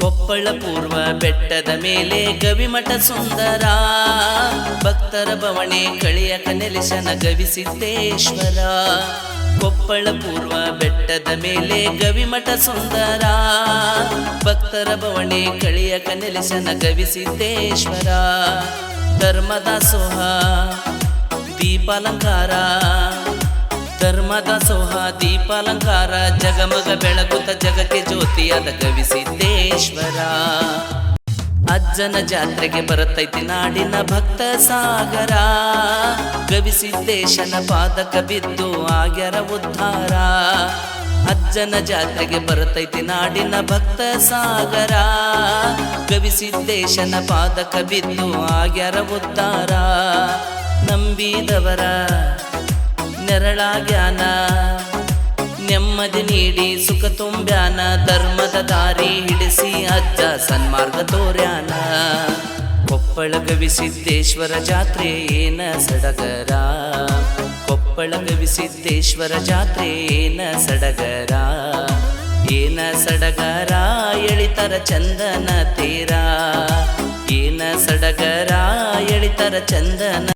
ಕೊಪ್ಪಳ ಪೂರ್ವ ಬೆಟ್ಟದ ಮೇಲೆ ಗವಿಮಠ ಸುಂದರ, ಭಕ್ತರ ಬವಣೆ ಕಳಿಯಕ ನೆಲೆಸನ ಗವಿಸಿದ್ದೇಶ್ವರ. ಕೊಪ್ಪಳ ಪೂರ್ವ ಬೆಟ್ಟದ ಮೇಲೆ ಗವಿಮಠ ಸುಂದರ, ಭಕ್ತರ ಬವಣೆ ಕಳಿಯಕ ನೆಲೆಸನ ಗವಿಸಿದ್ದೇಶ್ವರ. ಧರ್ಮದಾಸೋಹ ದೀಪಾಲಂಕಾರ, ಧರ್ಮದಾಸೋಹ ದೀಪಾಲಂಕಾರ, ಜಗಮಗ ಬೆಳಗುತ್ತ ಜಗಕ್ಕೆ ಜ್ಯೋತಿಯಾದ ಗವಿಸಿದ್ದೇಶ್ವರ. ಅಜ್ಜನ ಜಾತ್ರೆಗೆ ಬರುತ್ತೈತಿ ನಾಡಿನ ಭಕ್ತ ಸಾಗರ, ಗವಿಸಿದ್ದೇಶನ ಪಾದಕ ಬಿದ್ದು ಆಗ್ಯರ ಉದ್ಧಾರ. ಅಜ್ಜನ ಜಾತ್ರೆಗೆ ಬರುತ್ತೈತಿ ನಾಡಿನ ಭಕ್ತ ಸಾಗರ, ಗವಿಸಿದ್ದೇಶನ ಪಾದಕ ಬಿದ್ದು ಆಗ್ಯರ ಉದ್ಧಾರ. ನಂಬಿದವರ ನೆರಳಾಗ್ಯಾನ, ನೆಮ್ಮದಿ ನೀಡಿ ಸುಖ ತುಂಬ್ಯಾನ, ಧರ್ಮದ ದಾರಿ ಹಿಡಿಸಿ ಅಜ್ಜ ಸನ್ಮಾರ್ಗ ತೋರ್ಯಾನ. ಕೊಪ್ಪಳ ಗವಿಸಿದ್ದೇಶ್ವರ ಜಾತ್ರೆ ಏನ ಸಡಗರ, ಕೊಪ್ಪಳ ಗವಿಸಿದ್ದೇಶ್ವರ ಜಾತ್ರೆ ಏನ ಸಡಗರ, ಏನ ಸಡಗರ ಎಳಿತರ ಚಂದನ ತೀರ, ಏನ ಸಡಗರ ಎಳಿತರ ಚಂದನ